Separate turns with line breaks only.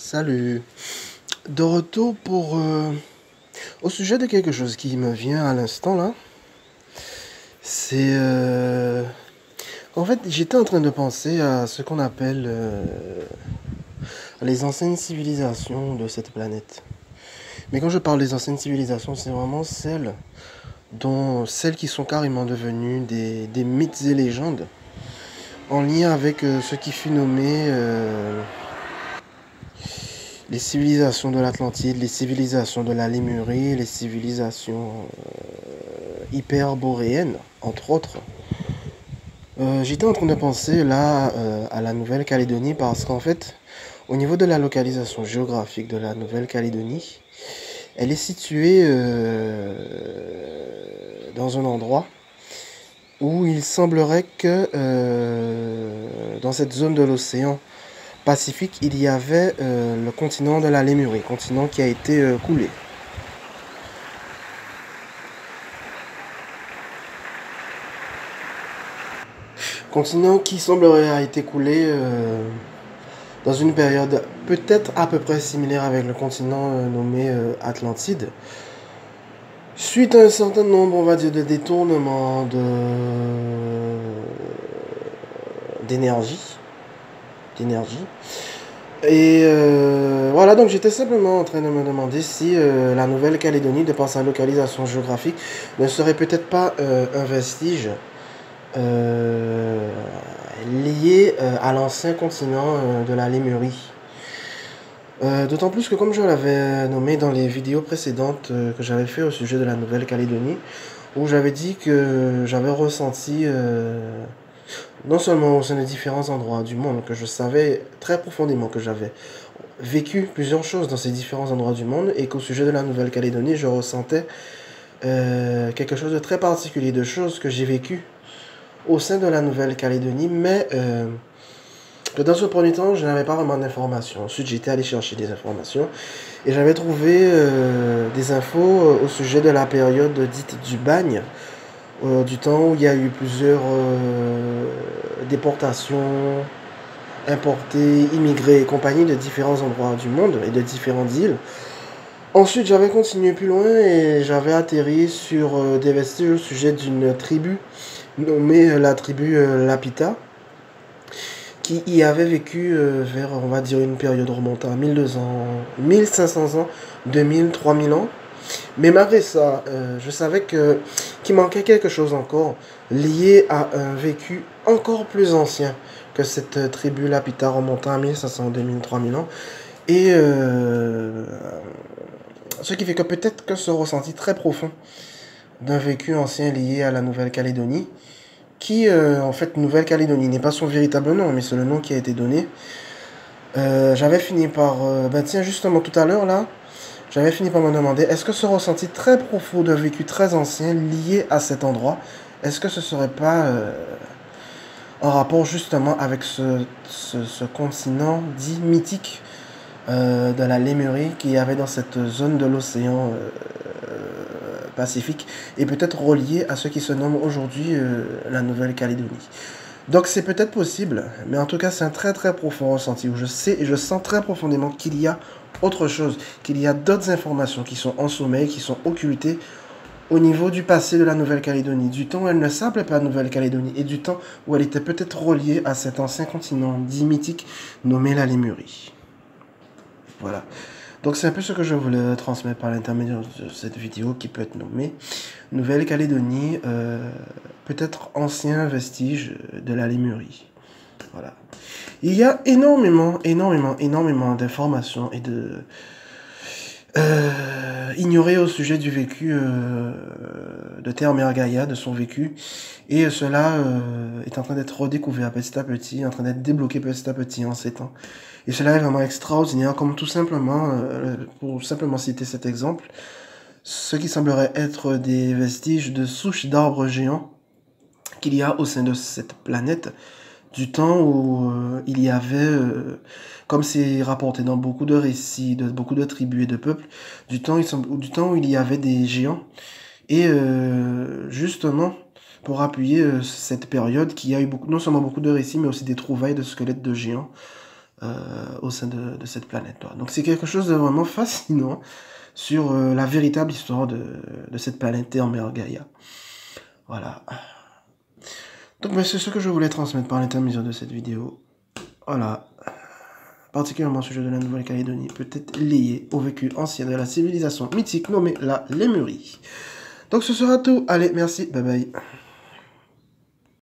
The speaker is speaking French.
Salut. De retour pour au sujet de quelque chose qui me vient à l'instant là. C'est en fait, j'étais en train de penser à ce qu'on appelle les anciennes civilisations de cette planète. Mais quand je parle des anciennes civilisations, c'est vraiment celles qui sont carrément devenues des mythes et légendes en lien avec ce qui fut nommé les civilisations de l'Atlantide, les civilisations de la Lémurie, les civilisations hyperboréennes, entre autres. J'étais en train de penser là à la Nouvelle-Calédonie parce qu'en fait, au niveau de la localisation géographique de la Nouvelle-Calédonie, elle est située dans un endroit où il semblerait que dans cette zone de l'océan Pacifique, il y avait le continent de la Lémurie, continent qui a été coulé. Continent qui semblerait a été coulé dans une période peut-être à peu près similaire avec le continent nommé Atlantide, suite à un certain nombre, on va dire, de détournements d'énergie. Et voilà, donc j'étais simplement en train de me demander si la Nouvelle-Calédonie, de par sa localisation géographique, ne serait peut-être pas un vestige euh, lié à l'ancien continent de la Lémurie. D'autant plus que comme je l'avais nommé dans les vidéos précédentes que j'avais fait au sujet de la Nouvelle-Calédonie, où j'avais dit que j'avais ressenti, non seulement au sein de différents endroits du monde, que je savais très profondément que j'avais vécu plusieurs choses dans ces différents endroits du monde, et qu'au sujet de la Nouvelle-Calédonie, je ressentais quelque chose de très particulier, de choses que j'ai vécues au sein de la Nouvelle-Calédonie, mais que dans ce premier temps, je n'avais pas vraiment d'informations. Ensuite, j'étais allé chercher des informations et j'avais trouvé des infos au sujet de la période dite du bagne, du temps où il y a eu plusieurs déportations, importés, immigrés et compagnie de différents endroits du monde et de différentes îles. Ensuite, j'avais continué plus loin et j'avais atterri sur des vestiges au sujet d'une tribu nommée la tribu Lapita, qui y avait vécu vers, on va dire, une période remontant à 1200, 1500 ans, 2000, 3000 ans. Mais malgré ça, je savais qu'il manquait quelque chose encore lié à un vécu encore plus ancien que cette tribu Lapita remontant à 1500, 2000, 3000 ans. Et ce qui fait que peut-être que ce ressenti très profond d'un vécu ancien lié à la Nouvelle-Calédonie, qui en fait Nouvelle-Calédonie n'est pas son véritable nom, mais c'est le nom qui a été donné. J'avais fini par, ben tiens justement tout à l'heure là, j'avais fini par me demander, est-ce que ce ressenti très profond d'un vécu très ancien lié à cet endroit, est-ce que ce serait pas en rapport justement avec ce continent dit mythique de la Lémurie qu'il y avait dans cette zone de l'océan Pacifique, et peut-être relié à ce qui se nomme aujourd'hui la Nouvelle-Calédonie. Donc c'est peut-être possible, mais en tout cas c'est un très très profond ressenti où je sais et je sens très profondément qu'il y a autre chose, qu'il y a d'autres informations qui sont en sommeil, qui sont occultées au niveau du passé de la Nouvelle-Calédonie, du temps où elle ne s'appelait pas Nouvelle-Calédonie et du temps où elle était peut-être reliée à cet ancien continent dit mythique nommé la Lémurie. Voilà. Donc c'est un peu ce que je voulais transmettre par l'intermédiaire de cette vidéo qui peut être nommée Nouvelle-Calédonie, peut-être ancien vestige de la Lémurie. Voilà. Il y a énormément d'informations et de ignorées au sujet du vécu de Terre Mère Gaïa, de son vécu. Et cela est en train d'être redécouvert petit à petit, en train d'être débloqué petit à petit en ces temps. Et cela est vraiment extraordinaire, comme tout simplement, pour simplement citer cet exemple, ce qui semblerait être des vestiges de souches d'arbres géants qu'il y a au sein de cette planète, du temps où il y avait, comme c'est rapporté dans beaucoup de récits, de beaucoup de tribus et de peuples, du temps où il y avait des géants. Et justement, pour appuyer cette période, qui a eu beaucoup, non seulement beaucoup de récits, mais aussi des trouvailles de squelettes de géants au sein de cette planète. Donc c'est quelque chose de vraiment fascinant sur la véritable histoire de cette planète Terre-Mère Gaïa. Voilà. Donc c'est ce que je voulais transmettre par l'intermédiaire de cette vidéo. Voilà. Particulièrement au sujet de la Nouvelle-Calédonie, peut-être lié au vécu ancien de la civilisation mythique nommée la Lémurie. Donc ce sera tout. Allez, merci. Bye bye.